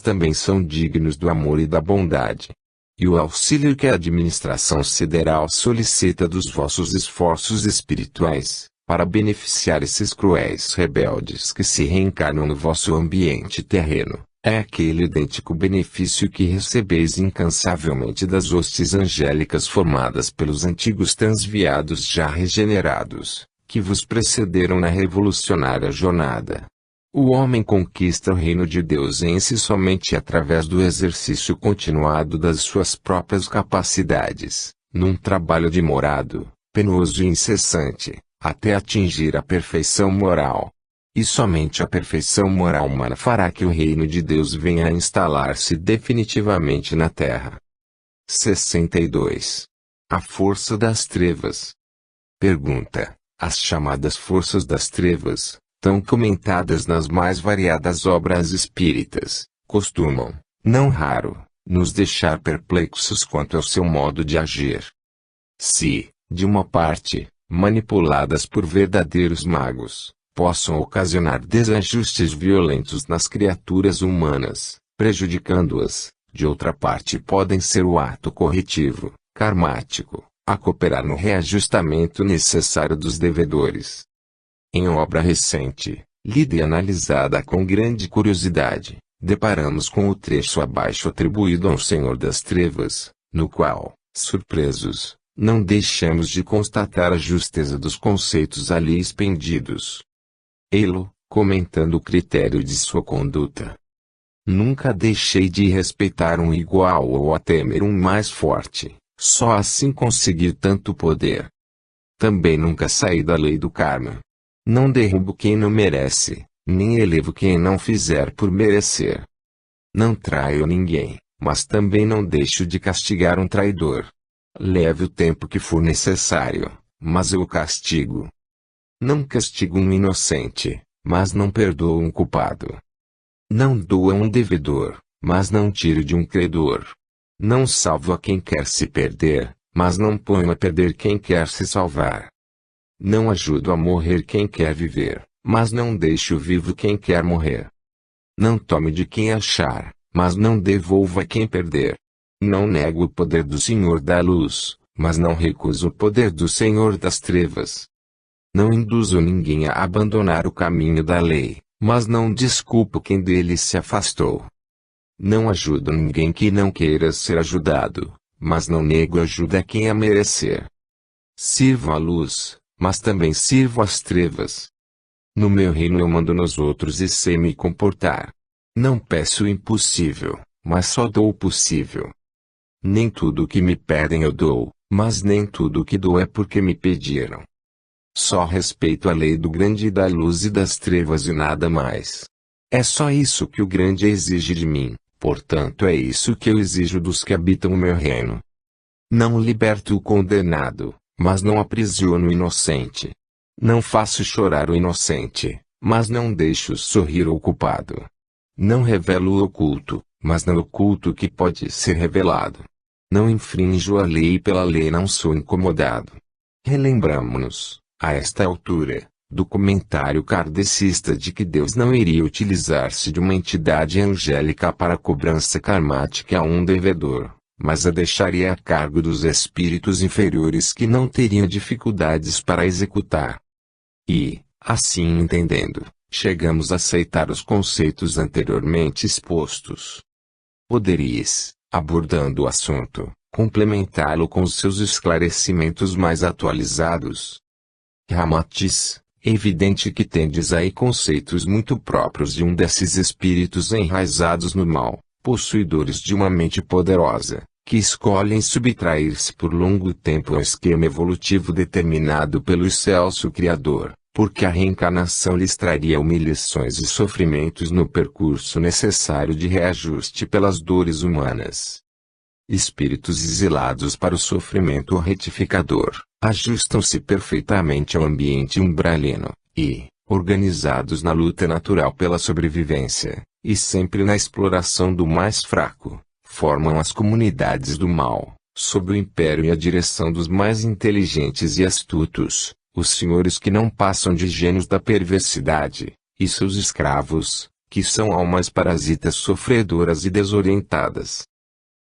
também são dignos do amor e da bondade. E o auxílio que a administração sideral solicita dos vossos esforços espirituais, para beneficiar esses cruéis rebeldes que se reencarnam no vosso ambiente terreno, é aquele idêntico benefício que recebeis incansavelmente das hostes angélicas formadas pelos antigos transviados já regenerados, que vos precederam na revolucionária jornada. O homem conquista o reino de Deus em si somente através do exercício continuado das suas próprias capacidades, num trabalho demorado, penoso e incessante, até atingir a perfeição moral. E somente a perfeição moral humana fará que o reino de Deus venha a instalar-se definitivamente na Terra. 62. A força das trevas. Pergunta: as chamadas forças das trevas, tão comentadas nas mais variadas obras espíritas, costumam, não raro, nos deixar perplexos quanto ao seu modo de agir. Se, de uma parte, manipuladas por verdadeiros magos, possam ocasionar desajustes violentos nas criaturas humanas, prejudicando-as, de outra parte podem ser o ato corretivo, karmático, a cooperar no reajustamento necessário dos devedores. Em obra recente, lida e analisada com grande curiosidade, deparamos com o trecho abaixo atribuído ao Senhor das Trevas, no qual, surpresos, não deixamos de constatar a justeza dos conceitos ali expendidos. Ei-lo, comentando o critério de sua conduta. Nunca deixei de respeitar um igual ou a temer um mais forte, só assim conseguir tanto poder. Também nunca saí da lei do karma. Não derrubo quem não merece, nem elevo quem não fizer por merecer. Não traio ninguém, mas também não deixo de castigar um traidor. Leve o tempo que for necessário, mas eu o castigo. Não castigo um inocente, mas não perdoo um culpado. Não dou a um devedor, mas não tiro de um credor. Não salvo a quem quer se perder, mas não ponho a perder quem quer se salvar. Não ajudo a morrer quem quer viver, mas não deixo vivo quem quer morrer. Não tome de quem achar, mas não devolva a quem perder. Não nego o poder do Senhor da Luz, mas não recuso o poder do Senhor das Trevas. Não induzo ninguém a abandonar o caminho da lei, mas não desculpo quem dele se afastou. Não ajudo ninguém que não queira ser ajudado, mas não nego ajuda a quem a merecer. Sirvo a luz, mas também sirvo às trevas. No meu reino eu mando nos outros e sei me comportar. Não peço o impossível, mas só dou o possível. Nem tudo o que me pedem eu dou, mas nem tudo o que dou é porque me pediram. Só respeito a lei do grande e da luz e das trevas e nada mais. É só isso que o grande exige de mim, portanto é isso que eu exijo dos que habitam o meu reino. Não liberto o condenado, mas não aprisiono o inocente. Não faço chorar o inocente, mas não deixo sorrir o culpado. Não revelo o oculto, mas não oculto o que pode ser revelado. Não infrinjo a lei e pela lei não sou incomodado. Relembramo-nos, a esta altura, do comentário kardecista de que Deus não iria utilizar-se de uma entidade angélica para a cobrança karmática a um devedor, mas a deixaria a cargo dos espíritos inferiores que não teriam dificuldades para executar. E, assim entendendo, chegamos a aceitar os conceitos anteriormente expostos. Poderíeis, abordando o assunto, complementá-lo com os seus esclarecimentos mais atualizados. Ramatiz, é evidente que tendes aí conceitos muito próprios de um desses espíritos enraizados no mal, possuidores de uma mente poderosa, que escolhem subtrair-se por longo tempo ao esquema evolutivo determinado pelo excelso Criador, porque a reencarnação lhes traria humilhações e sofrimentos no percurso necessário de reajuste pelas dores humanas. Espíritos exilados para o sofrimento retificador, ajustam-se perfeitamente ao ambiente umbralino, e, organizados na luta natural pela sobrevivência, e sempre na exploração do mais fraco, formam as comunidades do mal, sob o império e a direção dos mais inteligentes e astutos, os senhores que não passam de gênios da perversidade, e seus escravos, que são almas parasitas sofredoras e desorientadas.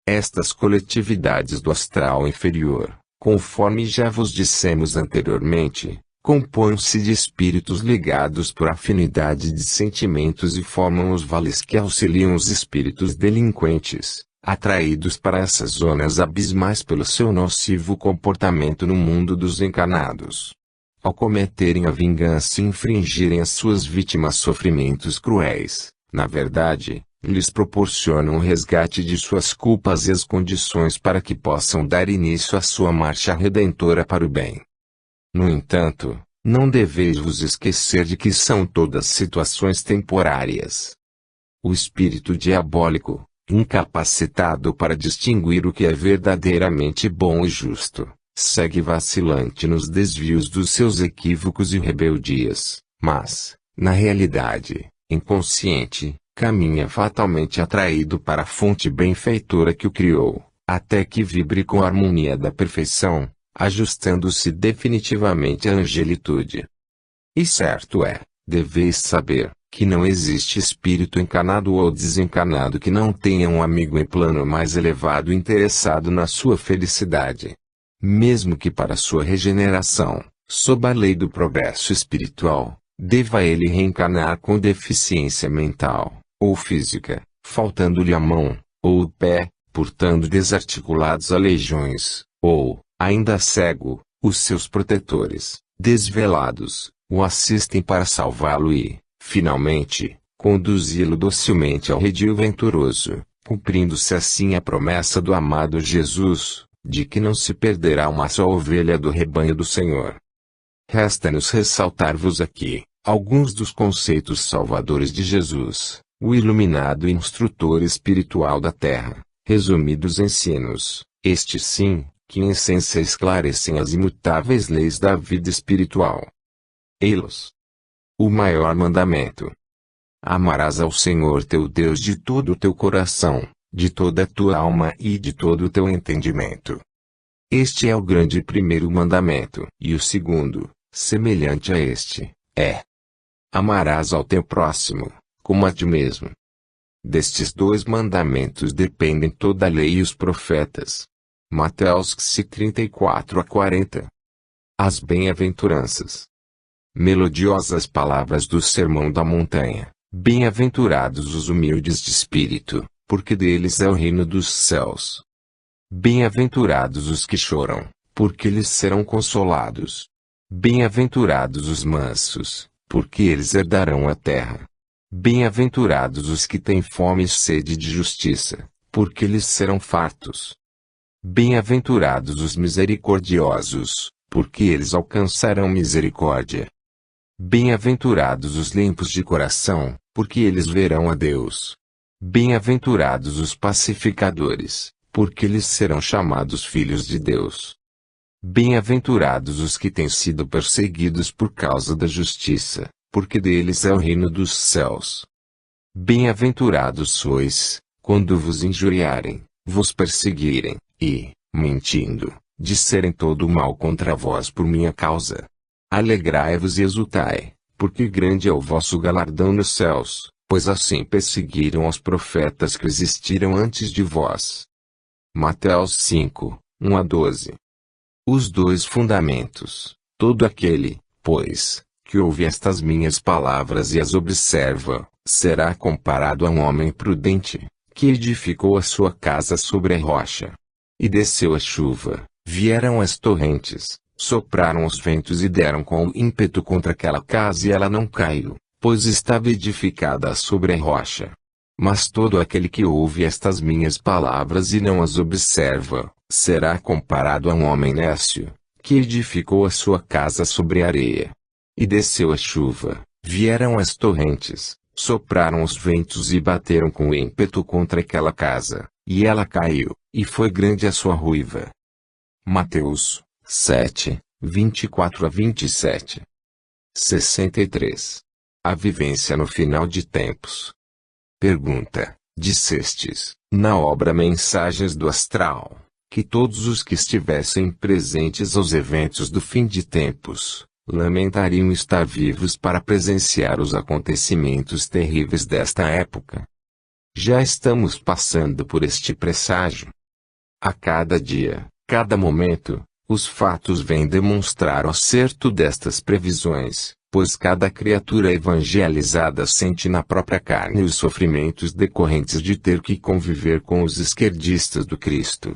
Estas coletividades do astral inferior, conforme já vos dissemos anteriormente, compõem-se de espíritos ligados por afinidade de sentimentos e formam os vales que auxiliam os espíritos delinquentes, atraídos para essas zonas abismais pelo seu nocivo comportamento no mundo dos encarnados. Ao cometerem a vingança e infligirem às suas vítimas sofrimentos cruéis, na verdade, lhes proporcionam o resgate de suas culpas e as condições para que possam dar início à sua marcha redentora para o bem. No entanto, não deveis vos esquecer de que são todas situações temporárias. O espírito diabólico, incapacitado para distinguir o que é verdadeiramente bom e justo, segue vacilante nos desvios dos seus equívocos e rebeldias, mas, na realidade, inconsciente, caminha fatalmente atraído para a fonte benfeitora que o criou, até que vibre com a harmonia da perfeição, ajustando-se definitivamente à angelitude. E certo é, deveis saber, que não existe espírito encarnado ou desencarnado que não tenha um amigo em plano mais elevado interessado na sua felicidade. Mesmo que para sua regeneração, sob a lei do progresso espiritual, deva ele reencarnar com deficiência mental, ou física, faltando-lhe a mão, ou o pé, portando desarticulados aleijões, ou, ainda cego, os seus protetores, desvelados, o assistem para salvá-lo e, finalmente, conduzi-lo docilmente ao redil venturoso, cumprindo-se assim a promessa do amado Jesus, de que não se perderá uma só ovelha do rebanho do Senhor. Resta-nos ressaltar-vos aqui alguns dos conceitos salvadores de Jesus, o iluminado instrutor espiritual da terra, resumidos ensinos, estes sim, que em essência esclarecem as imutáveis leis da vida espiritual. Ei-los. O maior mandamento. Amarás ao Senhor teu Deus de todo o teu coração, de toda a tua alma e de todo o teu entendimento. Este é o grande primeiro mandamento. E o segundo, semelhante a este, é: amarás ao teu próximo, como a ti mesmo. Destes dois mandamentos dependem toda a lei e os profetas. Mateus 34-40. As bem-aventuranças. Melodiosas palavras do Sermão da Montanha. Bem-aventurados os humildes de espírito, porque deles é o reino dos céus. Bem-aventurados os que choram, porque eles serão consolados. Bem-aventurados os mansos, porque eles herdarão a terra. Bem-aventurados os que têm fome e sede de justiça, porque eles serão fartos. Bem-aventurados os misericordiosos, porque eles alcançarão misericórdia. Bem-aventurados os limpos de coração, porque eles verão a Deus. Bem-aventurados os pacificadores, porque eles serão chamados filhos de Deus. Bem-aventurados os que têm sido perseguidos por causa da justiça, porque deles é o reino dos céus. Bem-aventurados sois, quando vos injuriarem, vos perseguirem, e, mentindo, disserem todo o mal contra vós por minha causa. Alegrai-vos e exultai, porque grande é o vosso galardão nos céus, pois assim perseguiram os profetas que existiram antes de vós. Mateus 5, 1-12. Os dois fundamentos. Todo aquele, pois, que ouve estas minhas palavras e as observa, será comparado a um homem prudente, que edificou a sua casa sobre a rocha. E desceu a chuva, vieram as torrentes, sopraram os ventos e deram com ímpeto contra aquela casa e ela não caiu, pois estava edificada sobre a rocha. Mas todo aquele que ouve estas minhas palavras e não as observa, será comparado a um homem nécio, que edificou a sua casa sobre a areia. E desceu a chuva, vieram as torrentes, sopraram os ventos e bateram com ímpeto contra aquela casa, e ela caiu, e foi grande a sua ruína. Mateus 7, 24-27. 63. A vivência no final de tempos. Pergunta: dissestes, na obra Mensagens do Astral, que todos os que estivessem presentes aos eventos do fim de tempos, lamentariam estar vivos para presenciar os acontecimentos terríveis desta época. Já estamos passando por este presságio. A cada dia, cada momento, os fatos vêm demonstrar o acerto destas previsões, pois cada criatura evangelizada sente na própria carne os sofrimentos decorrentes de ter que conviver com os esquerdistas do Cristo.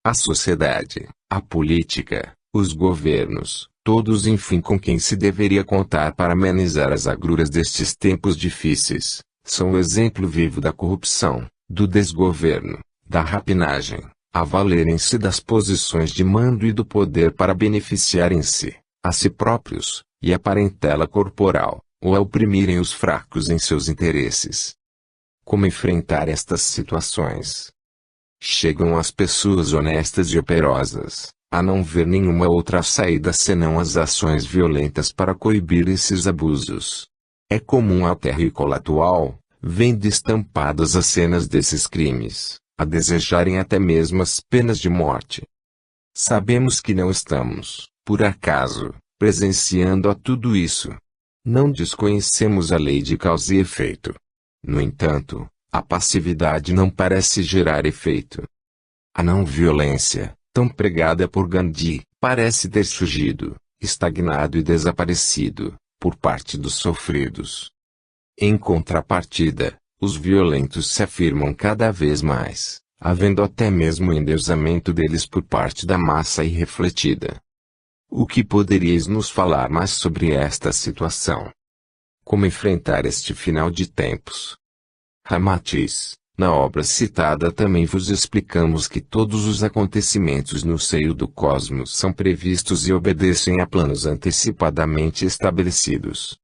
A sociedade, a política, os governos, todos enfim com quem se deveria contar para amenizar as agruras destes tempos difíceis, são o exemplo vivo da corrupção, do desgoverno, da rapinagem, a valerem-se das posições de mando e do poder para beneficiarem-se, a si próprios, e a parentela corporal, ou a oprimirem os fracos em seus interesses. Como enfrentar estas situações? Chegam as pessoas honestas e operosas, a não ver nenhuma outra saída senão as ações violentas para coibir esses abusos. É comum ao terrícola atual, vendo estampadas as cenas desses crimes, a desejarem até mesmo as penas de morte. Sabemos que não estamos, por acaso, presenciando a tudo isso. Não desconhecemos a lei de causa e efeito. No entanto, a passividade não parece gerar efeito. A não violência, tão pregada por Gandhi, parece ter surgido, estagnado e desaparecido, por parte dos sofridos. Em contrapartida, os violentos se afirmam cada vez mais, havendo até mesmo endeusamento deles por parte da massa irrefletida. O que poderíeis nos falar mais sobre esta situação? Como enfrentar este final de tempos? Ramatiz, na obra citada também vos explicamos que todos os acontecimentos no seio do cosmos são previstos e obedecem a planos antecipadamente estabelecidos.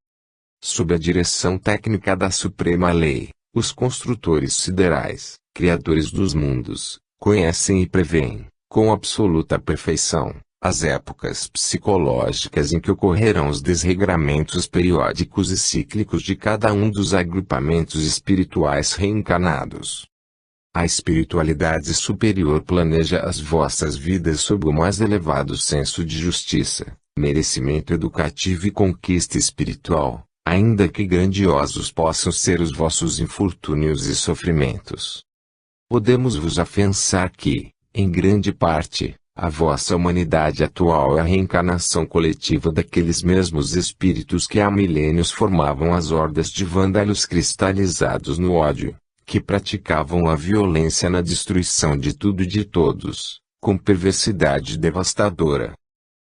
Sob a direção técnica da Suprema Lei, os construtores siderais, criadores dos mundos, conhecem e preveem, com absoluta perfeição, as épocas psicológicas em que ocorrerão os desregramentos periódicos e cíclicos de cada um dos agrupamentos espirituais reencarnados. A espiritualidade superior planeja as vossas vidas sob o mais elevado senso de justiça, merecimento educativo e conquista espiritual, ainda que grandiosos possam ser os vossos infortúnios e sofrimentos. Podemos vos afiançar que, em grande parte, a vossa humanidade atual é a reencarnação coletiva daqueles mesmos espíritos que há milênios formavam as hordas de vândalos cristalizados no ódio, que praticavam a violência na destruição de tudo e de todos, com perversidade devastadora.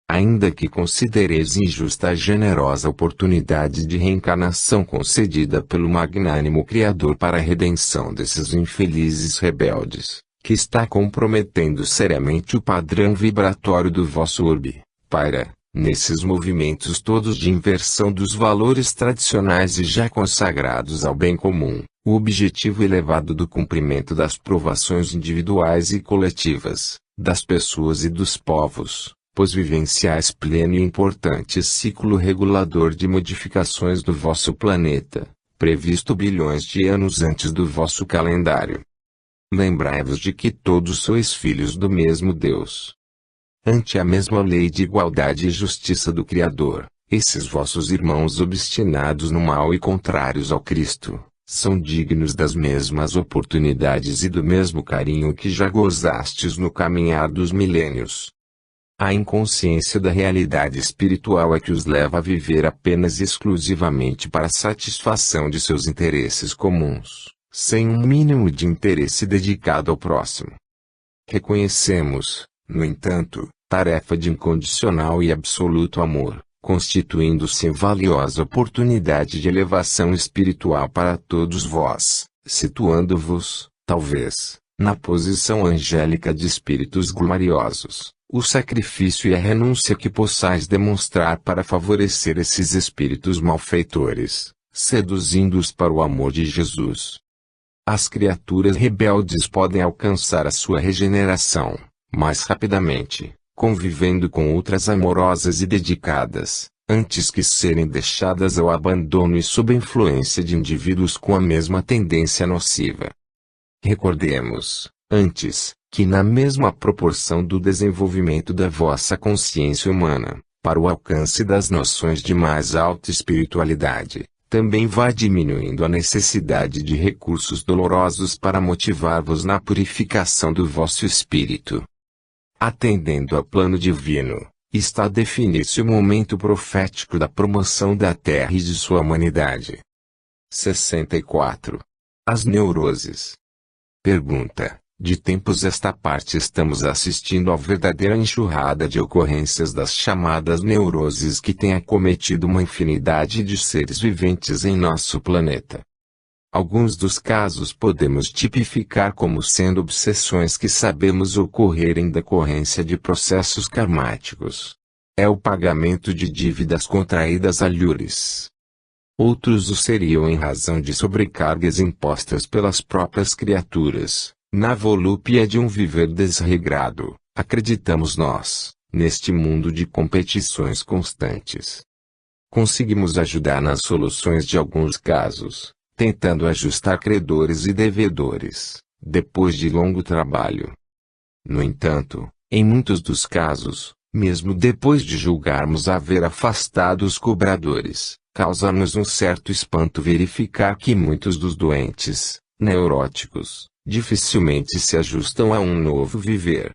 Ainda que considereis injusta a generosa oportunidade de reencarnação concedida pelo magnânimo Criador para a redenção desses infelizes rebeldes, que está comprometendo seriamente o padrão vibratório do vosso orbe, paira, nesses movimentos todos de inversão dos valores tradicionais e já consagrados ao bem comum, o objetivo elevado do cumprimento das provações individuais e coletivas, das pessoas e dos povos, pois vivenciais pleno e importante ciclo regulador de modificações do vosso planeta, previsto bilhões de anos antes do vosso calendário. Lembrai-vos de que todos sois filhos do mesmo Deus. Ante a mesma lei de igualdade e justiça do Criador, esses vossos irmãos obstinados no mal e contrários ao Cristo, são dignos das mesmas oportunidades e do mesmo carinho que já gozastes no caminhar dos milênios. A inconsciência da realidade espiritual é que os leva a viver apenas e exclusivamente para a satisfação de seus interesses comuns, sem um mínimo de interesse dedicado ao próximo. Reconhecemos, no entanto, tarefa de incondicional e absoluto amor, constituindo-se valiosa oportunidade de elevação espiritual para todos vós, situando-vos, talvez, na posição angélica de espíritos gloriosos, o sacrifício e a renúncia que possais demonstrar para favorecer esses espíritos malfeitores, seduzindo-os para o amor de Jesus. As criaturas rebeldes podem alcançar a sua regeneração, mais rapidamente, convivendo com outras amorosas e dedicadas, antes que serem deixadas ao abandono e sob a influência de indivíduos com a mesma tendência nociva. Recordemos, antes, que na mesma proporção do desenvolvimento da vossa consciência humana, para o alcance das noções de mais alta espiritualidade, também vai diminuindo a necessidade de recursos dolorosos para motivar-vos na purificação do vosso espírito. Atendendo ao plano divino, está a definir-se o momento profético da promoção da Terra e de sua humanidade. 64. As neuroses. Pergunta: de tempos esta parte estamos assistindo à verdadeira enxurrada de ocorrências das chamadas neuroses que têm acometido uma infinidade de seres viventes em nosso planeta. Alguns dos casos podemos tipificar como sendo obsessões que sabemos ocorrer em decorrência de processos karmáticos. É o pagamento de dívidas contraídas a lures. Outros o seriam em razão de sobrecargas impostas pelas próprias criaturas, na volúpia de um viver desregrado, acreditamos nós, neste mundo de competições constantes. Conseguimos ajudar nas soluções de alguns casos, tentando ajustar credores e devedores, depois de longo trabalho. No entanto, em muitos dos casos, mesmo depois de julgarmos haver afastado os cobradores, causa-nos um certo espanto verificar que muitos dos doentes, neuróticos, dificilmente se ajustam a um novo viver.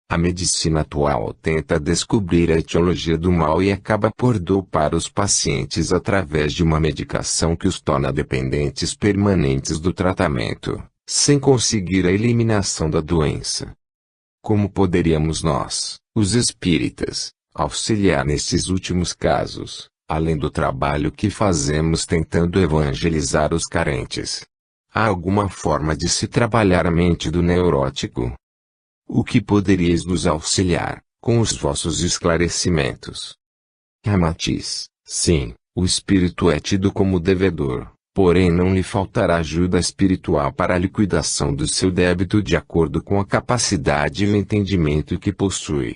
A medicina atual tenta descobrir a etiologia do mal e acaba por dopar os pacientes através de uma medicação que os torna dependentes permanentes do tratamento, sem conseguir a eliminação da doença. Como poderíamos nós, os espíritas, auxiliar nesses últimos casos, além do trabalho que fazemos tentando evangelizar os carentes? Há alguma forma de se trabalhar a mente do neurótico? O que poderíeis nos auxiliar, com os vossos esclarecimentos? Ramatiz: sim, o espírito é tido como devedor, porém não lhe faltará ajuda espiritual para a liquidação do seu débito de acordo com a capacidade e o entendimento que possui.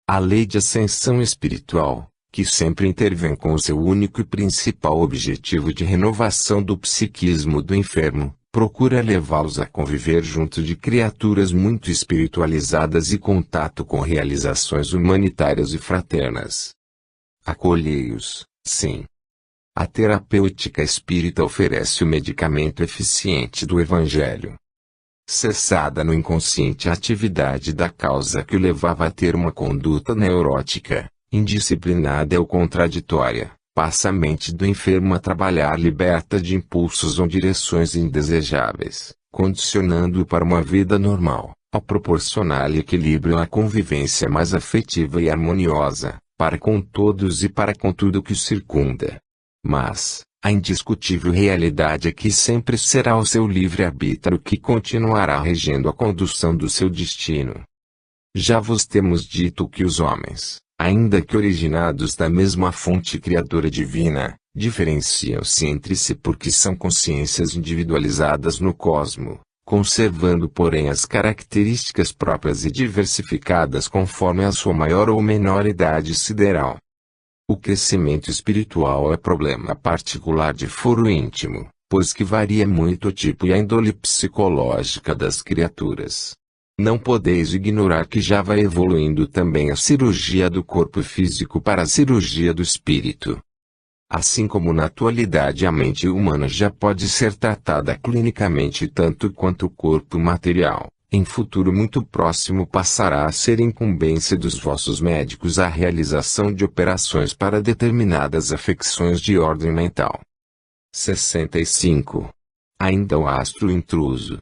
A lei de ascensão espiritual, que sempre intervém com o seu único e principal objetivo de renovação do psiquismo do enfermo, procura levá-los a conviver junto de criaturas muito espiritualizadas e contato com realizações humanitárias e fraternas. Acolhei-os, sim. A terapêutica espírita oferece o medicamento eficiente do Evangelho. Cessada no inconsciente a atividade da causa que o levava a ter uma conduta neurótica, indisciplinada ou contraditória, passa a mente do enfermo a trabalhar liberta de impulsos ou direções indesejáveis, condicionando-o para uma vida normal, ao proporcionar-lhe equilíbrio à convivência mais afetiva e harmoniosa, para com todos e para com tudo que o circunda. Mas, a indiscutível realidade é que sempre será o seu livre-arbítrio que continuará regendo a condução do seu destino. Já vos temos dito que os homens, ainda que originados da mesma fonte criadora divina, diferenciam-se entre si porque são consciências individualizadas no cosmo, conservando porém as características próprias e diversificadas conforme a sua maior ou menor idade sideral. O crescimento espiritual é problema particular de foro íntimo, pois que varia muito o tipo e a índole psicológica das criaturas. Não podeis ignorar que já vai evoluindo também a cirurgia do corpo físico para a cirurgia do espírito. Assim como na atualidade a mente humana já pode ser tratada clinicamente tanto quanto o corpo material, em futuro muito próximo passará a ser incumbência dos vossos médicos a realização de operações para determinadas afecções de ordem mental. 65. Ainda o astro intruso.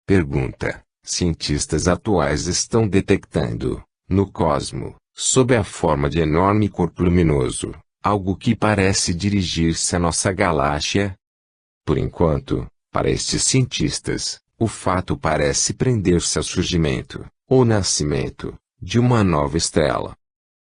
Pergunta: cientistas atuais estão detectando, no cosmo, sob a forma de enorme corpo luminoso, algo que parece dirigir-se à nossa galáxia? Por enquanto, para estes cientistas, o fato parece prender-se ao surgimento, ou nascimento, de uma nova estrela.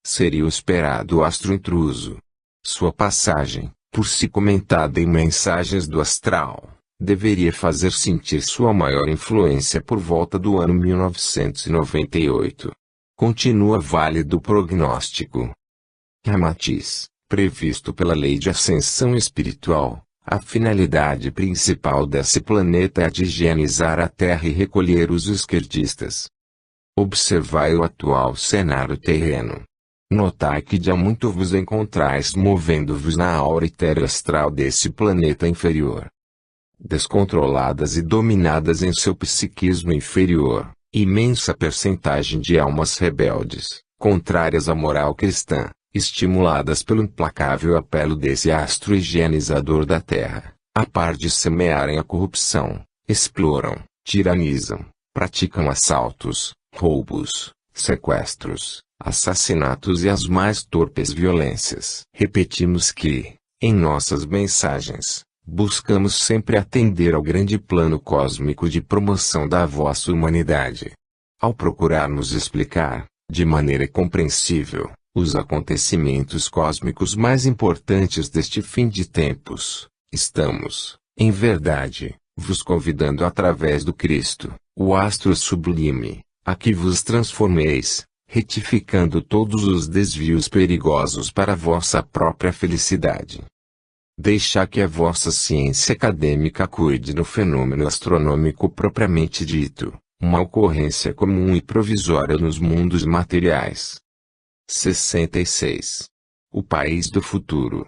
Seria o esperado astro intruso. Sua passagem, por si comentada em mensagens do astral, deveria fazer sentir sua maior influência por volta do ano 1998. Continua válido o prognóstico. Ramatiz: previsto pela lei de ascensão espiritual, a finalidade principal desse planeta é a de higienizar a Terra e recolher os esquerdistas. Observai o atual cenário terreno. Notai que de há muito vos encontrais movendo-vos na aura astral desse planeta inferior. Descontroladas e dominadas em seu psiquismo inferior, imensa percentagem de almas rebeldes, contrárias à moral cristã, estimuladas pelo implacável apelo desse astro higienizador da Terra, a par de semearem a corrupção, exploram, tiranizam, praticam assaltos, roubos, sequestros, assassinatos e as mais torpes violências. Repetimos que, em nossas mensagens, buscamos sempre atender ao grande plano cósmico de promoção da vossa humanidade. Ao procurarmos explicar, de maneira compreensível, os acontecimentos cósmicos mais importantes deste fim de tempos, estamos, em verdade, vos convidando através do Cristo, o astro sublime, a que vos transformeis, retificando todos os desvios perigosos para a vossa própria felicidade. Deixar que a vossa ciência acadêmica cuide do fenômeno astronômico propriamente dito, uma ocorrência comum e provisória nos mundos materiais. 66. O país do futuro.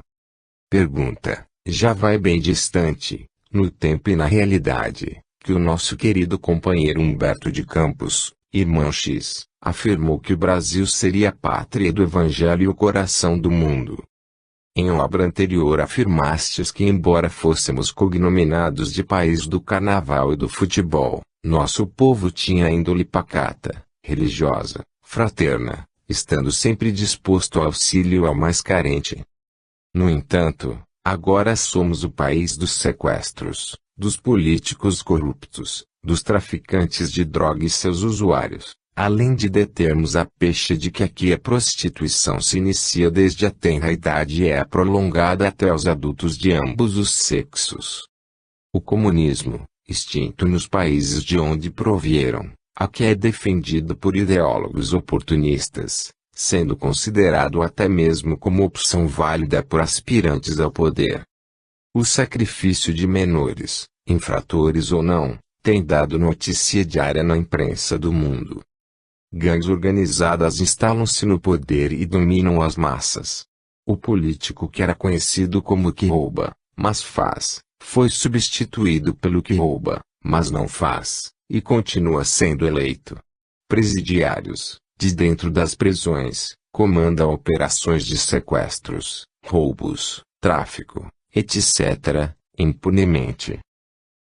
Pergunta: já vai bem distante, no tempo e na realidade, que o nosso querido companheiro Humberto de Campos, irmão X, afirmou que o Brasil seria a pátria do Evangelho e o coração do mundo. Em obra anterior afirmastes que, embora fôssemos cognominados de país do carnaval e do futebol, nosso povo tinha índole pacata, religiosa, fraterna, estando sempre disposto ao auxílio ao mais carente. No entanto, agora somos o país dos sequestros, dos políticos corruptos, dos traficantes de droga e seus usuários, além de determos a pecha de que aqui a prostituição se inicia desde a tenra idade e é prolongada até os adultos de ambos os sexos. O comunismo, extinto nos países de onde provieram, aqui é defendido por ideólogos oportunistas, sendo considerado até mesmo como opção válida por aspirantes ao poder. O sacrifício de menores, infratores ou não, tem dado notícia diária na imprensa do mundo. Gangues organizadas instalam-se no poder e dominam as massas. O político que era conhecido como que rouba, mas faz, foi substituído pelo que rouba, mas não faz, e continua sendo eleito. Presidiários, de dentro das prisões, comandam operações de sequestros, roubos, tráfico, etc., impunemente.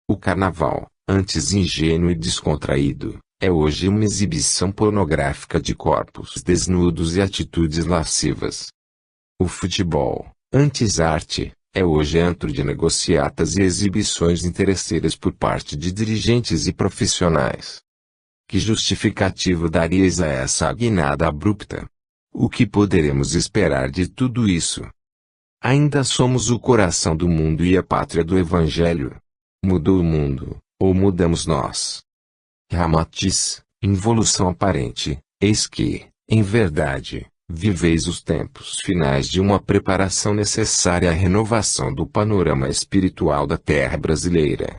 O carnaval, antes ingênuo e descontraído, é hoje uma exibição pornográfica de corpos desnudos e atitudes lascivas. O futebol, antes arte, é hoje antro de negociatas e exibições interesseiras por parte de dirigentes e profissionais. Que justificativo daríeis a essa guinada abrupta? O que poderemos esperar de tudo isso? Ainda somos o coração do mundo e a pátria do Evangelho. Mudou o mundo, ou mudamos nós? Ramatiz, involução aparente, eis que, em verdade, viveis os tempos finais de uma preparação necessária à renovação do panorama espiritual da terra brasileira.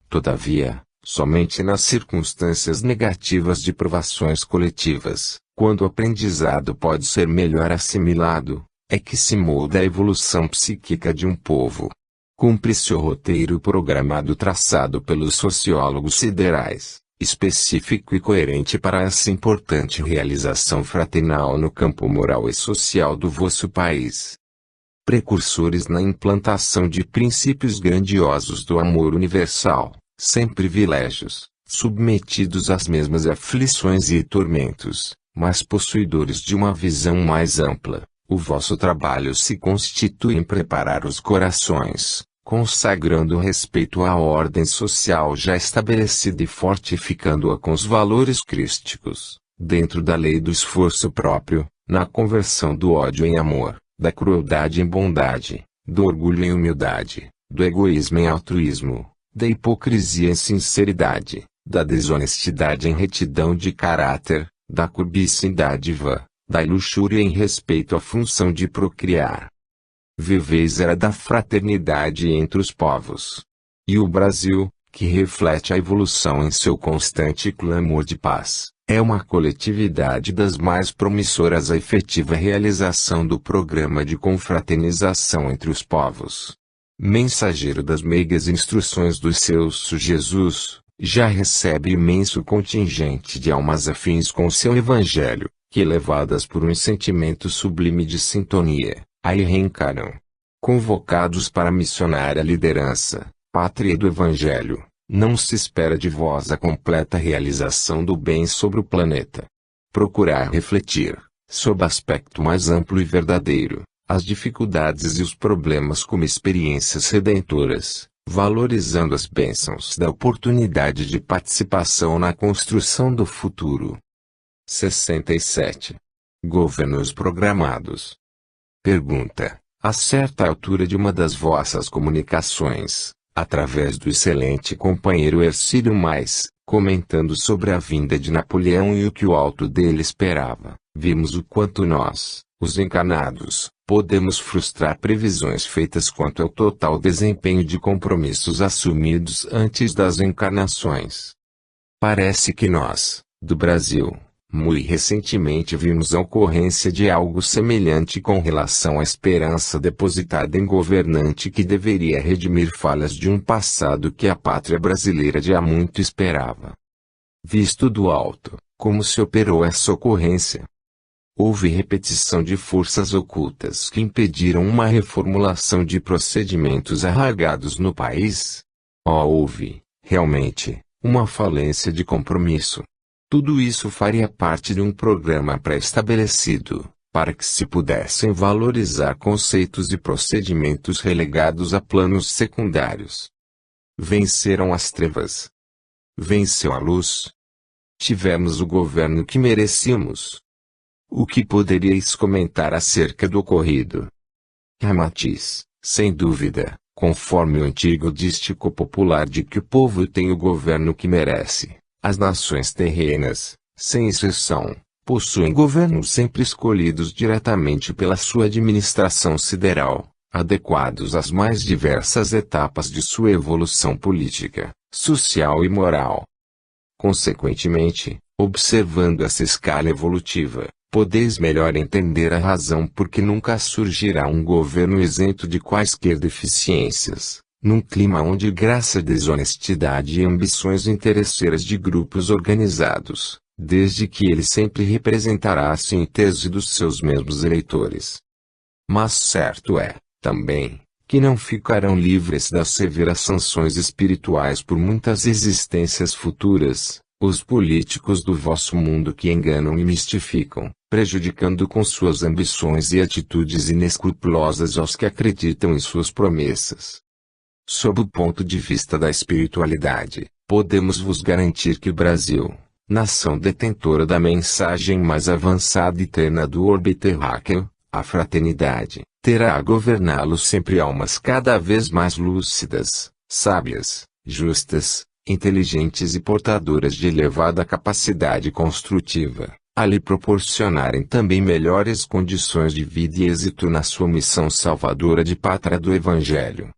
Todavia, somente nas circunstâncias negativas de provações coletivas, quando o aprendizado pode ser melhor assimilado, é que se molda a evolução psíquica de um povo. Cumpre-se o roteiro programado traçado pelos sociólogos siderais, específico e coerente para essa importante realização fraternal no campo moral e social do vosso país. Precursores na implantação de princípios grandiosos do amor universal, sem privilégios, submetidos às mesmas aflições e tormentos, mas possuidores de uma visão mais ampla, o vosso trabalho se constitui em preparar os corações, consagrando o respeito à ordem social já estabelecida e fortificando-a com os valores crísticos, dentro da lei do esforço próprio, na conversão do ódio em amor, da crueldade em bondade, do orgulho em humildade, do egoísmo em altruísmo, da hipocrisia em sinceridade, da desonestidade em retidão de caráter, da cobiça em dádiva, da luxúria em respeito à função de procriar. Viveis era da fraternidade entre os povos. E o Brasil, que reflete a evolução em seu constante clamor de paz, É uma coletividade das mais promissoras à efetiva realização do programa de confraternização entre os povos. Mensageiro das meigas instruções do seu Jesus, já recebe imenso contingente de almas afins com o seu evangelho, que levadas por um sentimento sublime de sintonia, aí reencarnam. Convocados para missionar a liderança, pátria do evangelho, não se espera de vós a completa realização do bem sobre o planeta. Procurar refletir, sob aspecto mais amplo e verdadeiro, as dificuldades e os problemas como experiências redentoras, valorizando as bênçãos da oportunidade de participação na construção do futuro. 67. Governos programados. Pergunta: a certa altura de uma das vossas comunicações, através do excelente companheiro Hercílio Mais, comentando sobre a vinda de Napoleão e o que o alto dele esperava, vimos o quanto nós, os encarnados, podemos frustrar previsões feitas quanto ao total desempenho de compromissos assumidos antes das encarnações. Parece que nós, do Brasil, muito recentemente vimos a ocorrência de algo semelhante com relação à esperança depositada em governante que deveria redimir falhas de um passado que a pátria brasileira já muito esperava. Visto do alto, como se operou essa ocorrência? Houve repetição de forças ocultas que impediram uma reformulação de procedimentos arraigados no país? Houve, realmente, uma falência de compromisso. Tudo isso faria parte de um programa pré-estabelecido, para que se pudessem valorizar conceitos e procedimentos relegados a planos secundários. Venceram as trevas. Venceu a luz. Tivemos o governo que merecíamos. O que poderíeis comentar acerca do ocorrido? Ramatiz, sem dúvida, conforme o antigo dístico popular de que o povo tem o governo que merece. As nações terrenas, sem exceção, possuem governos sempre escolhidos diretamente pela sua administração sideral, adequados às mais diversas etapas de sua evolução política, social e moral. Consequentemente, observando essa escala evolutiva, podeis melhor entender a razão por que nunca surgirá um governo isento de quaisquer deficiências. Num clima onde graça à desonestidade e ambições interesseiras de grupos organizados, desde que ele sempre representará a síntese dos seus mesmos eleitores. Mas certo é, também, que não ficarão livres das severas sanções espirituais por muitas existências futuras, os políticos do vosso mundo que enganam e mistificam, prejudicando com suas ambições e atitudes inescrupulosas aos que acreditam em suas promessas. Sob o ponto de vista da espiritualidade, podemos vos garantir que o Brasil, nação detentora da mensagem mais avançada e terna do orbe terráqueo, a fraternidade, terá a governá-lo sempre almas cada vez mais lúcidas, sábias, justas, inteligentes e portadoras de elevada capacidade construtiva, a lhe proporcionarem também melhores condições de vida e êxito na sua missão salvadora de pátria do Evangelho.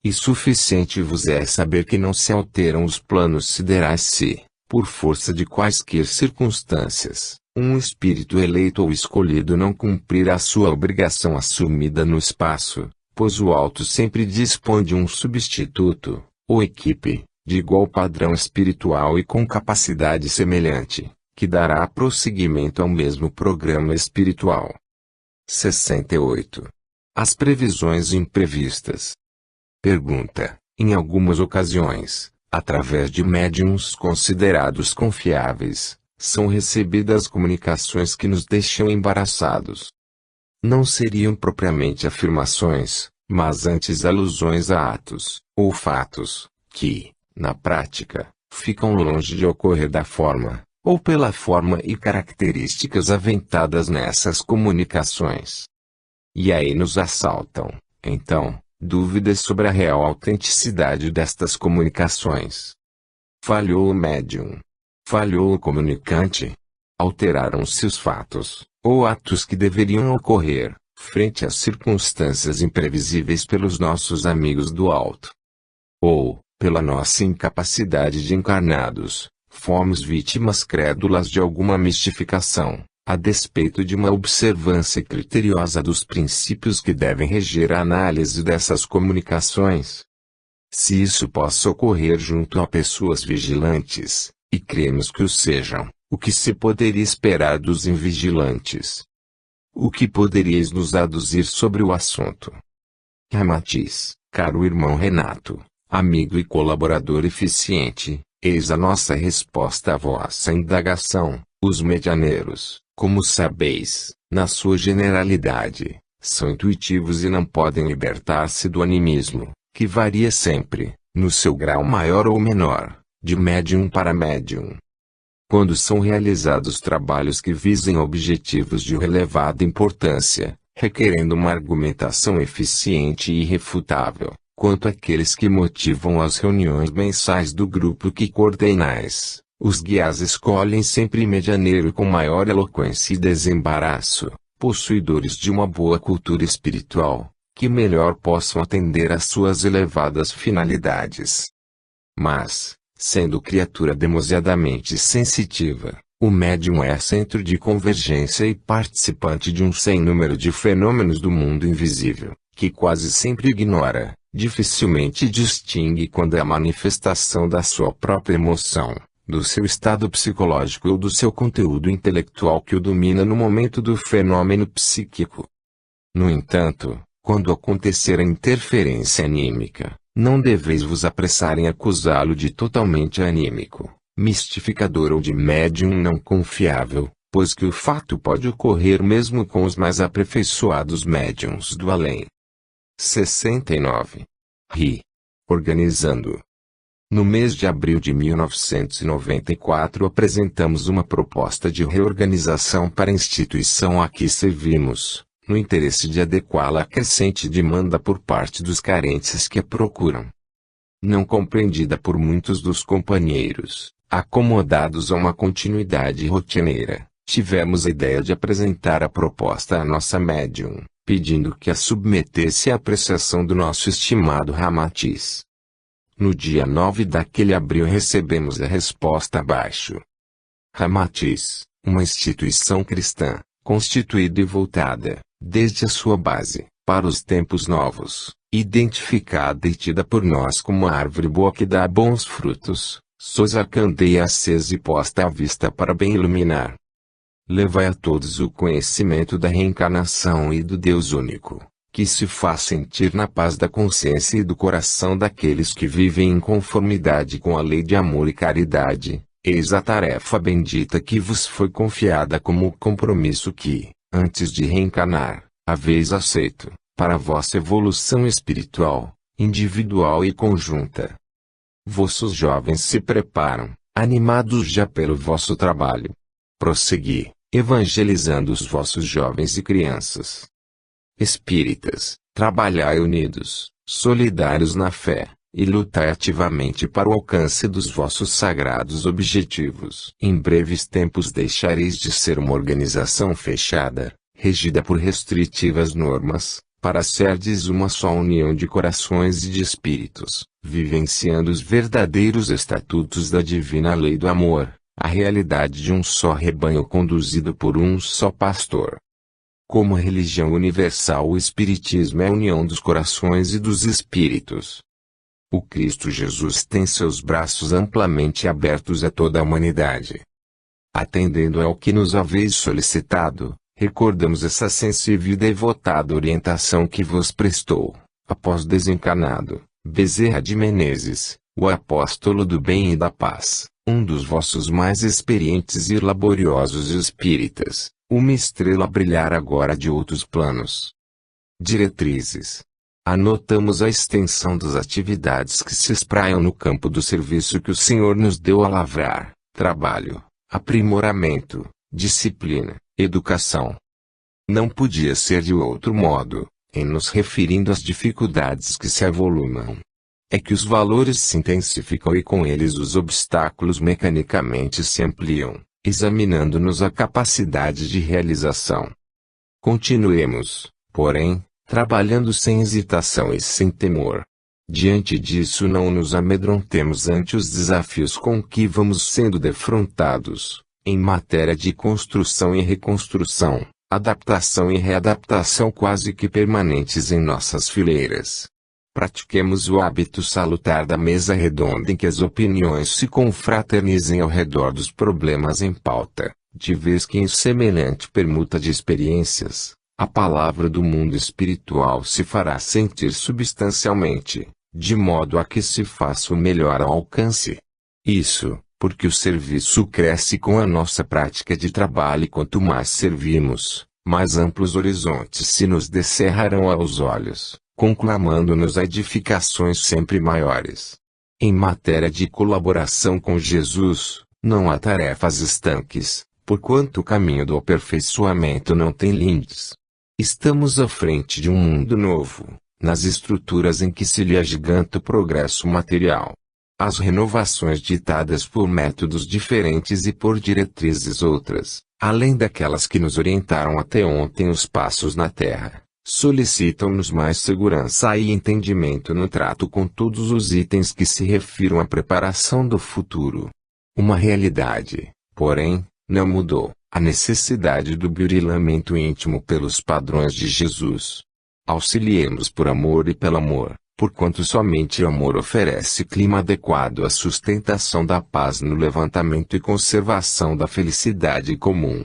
E suficiente vos é saber que não se alteram os planos siderais se, por força de quaisquer circunstâncias, um espírito eleito ou escolhido não cumprir a sua obrigação assumida no espaço, pois o alto sempre dispõe de um substituto, ou equipe, de igual padrão espiritual e com capacidade semelhante, que dará prosseguimento ao mesmo programa espiritual. 68. As previsões imprevistas. Pergunta: em algumas ocasiões, através de médiuns considerados confiáveis, são recebidas comunicações que nos deixam embaraçados. Não seriam propriamente afirmações, mas antes alusões a atos, ou fatos, que, na prática, ficam longe de ocorrer da forma, ou pela forma e características aventadas nessas comunicações. E aí nos assaltam, então, dúvidas sobre a real autenticidade destas comunicações. Falhou o médium. Falhou o comunicante. Alteraram-se os fatos, ou atos que deveriam ocorrer, frente às circunstâncias imprevisíveis pelos nossos amigos do alto. Ou, pela nossa incapacidade de encarnados, Fomos vítimas crédulas de alguma mistificação, a despeito de uma observância criteriosa dos princípios que devem reger a análise dessas comunicações. Se isso possa ocorrer junto a pessoas vigilantes, e cremos que o sejam, o que se poderia esperar dos invigilantes? O que poderíeis nos aduzir sobre o assunto? Ramatiz, caro irmão Renato, amigo e colaborador eficiente, eis a nossa resposta à vossa indagação. Os medianeiros, como sabeis, na sua generalidade, são intuitivos e não podem libertar-se do animismo, que varia sempre, no seu grau maior ou menor, de médium para médium. Quando são realizados trabalhos que visem objetivos de relevada importância, requerendo uma argumentação eficiente e irrefutável, quanto àqueles que motivam as reuniões mensais do grupo que coordenais, os guias escolhem sempre medianeiro com maior eloquência e desembaraço, possuidores de uma boa cultura espiritual, que melhor possam atender às suas elevadas finalidades. Mas, sendo criatura demasiadamente sensitiva, o médium é centro de convergência e participante de um sem número de fenômenos do mundo invisível, que quase sempre ignora, dificilmente distingue quando é a manifestação da sua própria emoção, do seu estado psicológico ou do seu conteúdo intelectual que o domina no momento do fenômeno psíquico. No entanto, quando acontecer a interferência anímica, não deveis vos apressar em acusá-lo de totalmente anímico, mistificador ou de médium não confiável, pois que o fato pode ocorrer mesmo com os mais aperfeiçoados médiuns do além. 69. Organizando. No mês de abril de 1994 apresentamos uma proposta de reorganização para a instituição a que servimos, no interesse de adequá-la à crescente demanda por parte dos carentes que a procuram. Não compreendida por muitos dos companheiros, acomodados a uma continuidade rotineira, tivemos a ideia de apresentar a proposta à nossa médium, pedindo que a submetesse à apreciação do nosso estimado Ramatiz. No dia 9 daquele abril recebemos a resposta abaixo. Ramatiz, uma instituição cristã, constituída e voltada, desde a sua base, para os tempos novos, identificada e tida por nós como a árvore boa que dá bons frutos, sois a candeia acesa e posta à vista para bem iluminar. Levai a todos o conhecimento da reencarnação e do Deus único, que se faz sentir na paz da consciência e do coração daqueles que vivem em conformidade com a lei de amor e caridade. Eis a tarefa bendita que vos foi confiada como o compromisso que, antes de reencarnar, haveis aceito, para vossa evolução espiritual, individual e conjunta. Vossos jovens se preparam, animados já pelo vosso trabalho. Prossegui, evangelizando os vossos jovens e crianças. Espíritas, trabalhai unidos, solidários na fé, e lutai ativamente para o alcance dos vossos sagrados objetivos. Em breves tempos deixareis de ser uma organização fechada, regida por restritivas normas, para serdes uma só união de corações e de espíritos, vivenciando os verdadeiros estatutos da divina lei do amor, a realidade de um só rebanho conduzido por um só pastor. Como a religião universal, o Espiritismo é a união dos corações e dos espíritos. O Cristo Jesus tem seus braços amplamente abertos a toda a humanidade. Atendendo ao que nos haveis solicitado, recordamos essa sensível e devotada orientação que vos prestou, após desencarnado, Bezerra de Menezes, o apóstolo do bem e da paz, um dos vossos mais experientes e laboriosos espíritas, uma estrela a brilhar agora de outros planos. Diretrizes. Anotamos a extensão das atividades que se espraiam no campo do serviço que o Senhor nos deu a lavrar: trabalho, aprimoramento, disciplina, educação. Não podia ser de outro modo, em nos referindo às dificuldades que se avolumam. É que os valores se intensificam e com eles os obstáculos mecanicamente se ampliam, examinando-nos a capacidade de realização. Continuemos, porém, trabalhando sem hesitação e sem temor. Diante disso, não nos amedrontemos ante os desafios com que vamos sendo defrontados, em matéria de construção e reconstrução, adaptação e readaptação quase que permanentes em nossas fileiras. Pratiquemos o hábito salutar da mesa redonda em que as opiniões se confraternizem ao redor dos problemas em pauta, de vez que em semelhante permuta de experiências, a palavra do mundo espiritual se fará sentir substancialmente, de modo a que se faça o melhor ao alcance. Isso, porque o serviço cresce com a nossa prática de trabalho e quanto mais servimos, mais amplos horizontes se nos descerrarão aos olhos, conclamando-nos a edificações sempre maiores. Em matéria de colaboração com Jesus, não há tarefas estanques, porquanto o caminho do aperfeiçoamento não tem limites. Estamos à frente de um mundo novo, nas estruturas em que se lhe agiganta o progresso material. As renovações ditadas por métodos diferentes e por diretrizes outras, além daquelas que nos orientaram até ontem os passos na Terra, solicitam-nos mais segurança e entendimento no trato com todos os itens que se refiram à preparação do futuro. Uma realidade, porém, não mudou: a necessidade do burilamento íntimo pelos padrões de Jesus. Auxiliemos por amor e pelo amor, porquanto somente o amor oferece clima adequado à sustentação da paz no levantamento e conservação da felicidade comum.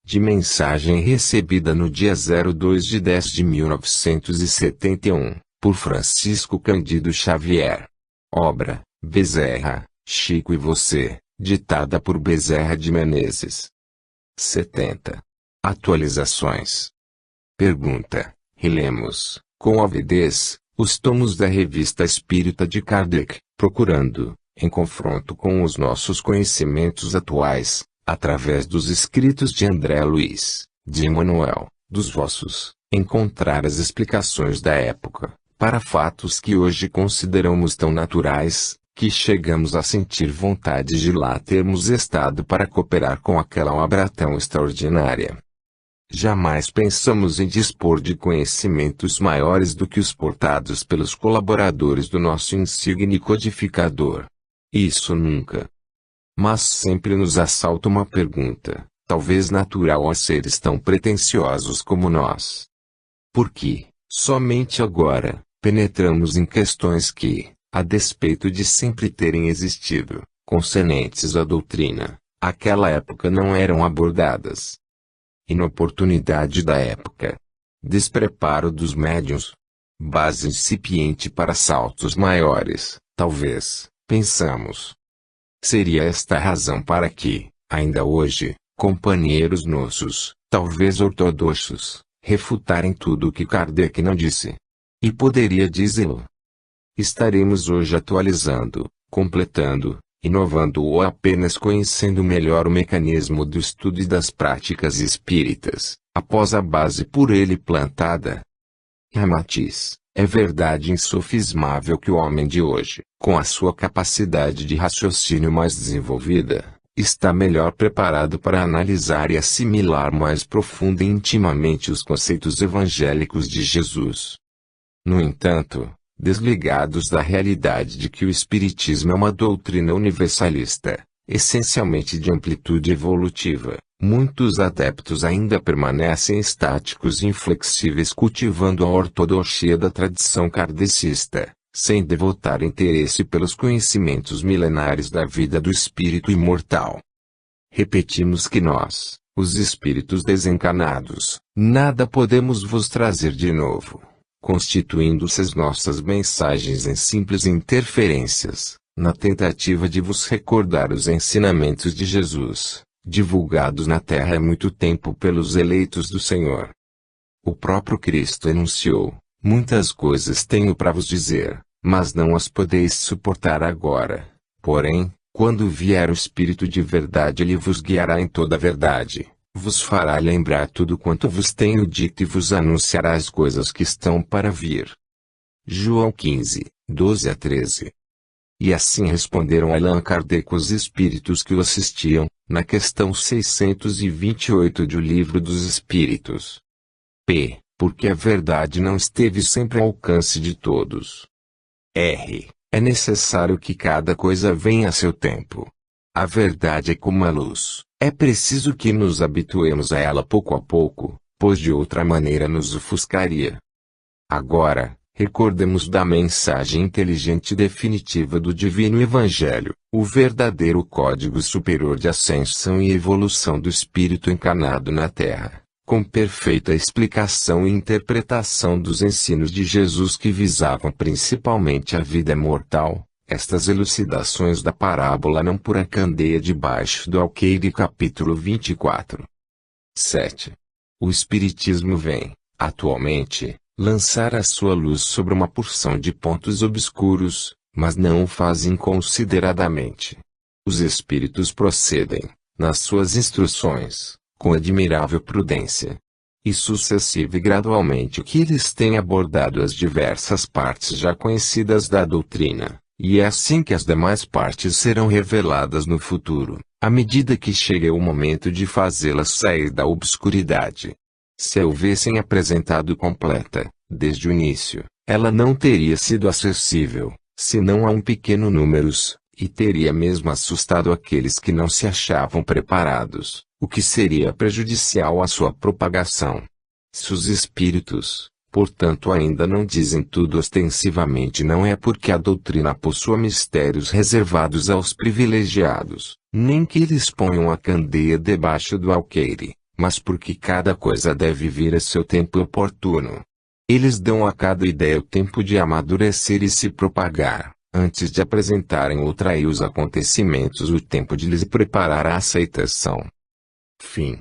De mensagem recebida no dia 02 de 10 de 1971, por Francisco Cândido Xavier. Obra: Bezerra, Chico e Você, ditada por Bezerra de Menezes. 70. Atualizações. Pergunta: relemos, com avidez, os tomos da Revista Espírita de Kardec, procurando, em confronto com os nossos conhecimentos atuais, através dos escritos de André Luiz, de Emmanuel, dos vossos, encontrar as explicações da época, para fatos que hoje consideramos tão naturais, que chegamos a sentir vontade de lá termos estado para cooperar com aquela obra tão extraordinária. Jamais pensamos em dispor de conhecimentos maiores do que os portados pelos colaboradores do nosso insigne codificador. Isso nunca. Mas sempre nos assalta uma pergunta, talvez natural a seres tão pretensiosos como nós. Por que, somente agora, penetramos em questões que, a despeito de sempre terem existido, concernentes à doutrina, àquela época não eram abordadas? Inoportunidade da época. Despreparo dos médiuns. Base incipiente para saltos maiores, talvez, pensamos. Seria esta a razão para que, ainda hoje, companheiros nossos, talvez ortodoxos, refutarem tudo o que Kardec não disse. E poderia dizê-lo. Estaremos hoje atualizando, completando, inovando ou apenas conhecendo melhor o mecanismo do estudo e das práticas espíritas, após a base por ele plantada. Ramatiz, é verdade insofismável que o homem de hoje, com a sua capacidade de raciocínio mais desenvolvida, está melhor preparado para analisar e assimilar mais profunda e intimamente os conceitos evangélicos de Jesus. No entanto, desligados da realidade de que o Espiritismo é uma doutrina universalista, essencialmente de amplitude evolutiva, muitos adeptos ainda permanecem estáticos e inflexíveis cultivando a ortodoxia da tradição kardecista, sem devotar interesse pelos conhecimentos milenares da vida do espírito imortal. Repetimos que nós, os espíritos desencarnados, nada podemos vos trazer de novo, constituindo-se as nossas mensagens em simples interferências, na tentativa de vos recordar os ensinamentos de Jesus, divulgados na terra há muito tempo pelos eleitos do Senhor. O próprio Cristo enunciou: muitas coisas tenho para vos dizer, mas não as podeis suportar agora. Porém, quando vier o Espírito de verdade, ele vos guiará em toda a verdade. Vos fará lembrar tudo quanto vos tenho dito e vos anunciará as coisas que estão para vir. João 15, 12 a 13. E assim responderam a Allan Kardec os espíritos que o assistiam, na questão 628 do Livro dos Espíritos. Porque a verdade não esteve sempre ao alcance de todos. É necessário que cada coisa venha a seu tempo. A verdade é como a luz. É preciso que nos habituemos a ela pouco a pouco, pois de outra maneira nos ofuscaria. Agora, recordemos da mensagem inteligente e definitiva do Divino Evangelho, o verdadeiro código superior de ascensão e evolução do Espírito encarnado na Terra, com perfeita explicação e interpretação dos ensinos de Jesus que visavam principalmente a vida mortal. Estas elucidações da parábola não por a candeia debaixo do alqueire capítulo 24. 7. O Espiritismo vem, atualmente, lançar a sua luz sobre uma porção de pontos obscuros, mas não o faz inconsideradamente. Os Espíritos procedem, nas suas instruções, com admirável prudência. E sucessiva e gradualmente que eles têm abordado as diversas partes já conhecidas da doutrina. E é assim que as demais partes serão reveladas no futuro, à medida que chegue o momento de fazê-las sair da obscuridade. Se a houvessem apresentado completa, desde o início, ela não teria sido acessível, senão a um pequeno número, e teria mesmo assustado aqueles que não se achavam preparados, o que seria prejudicial à sua propagação. Se os espíritos, portanto, ainda não dizem tudo ostensivamente, não é porque a doutrina possua mistérios reservados aos privilegiados, nem que eles ponham a candeia debaixo do alqueire, mas porque cada coisa deve vir a seu tempo oportuno. Eles dão a cada ideia o tempo de amadurecer e se propagar, antes de apresentarem ou trair os acontecimentos o tempo de lhes preparar a aceitação. Fim.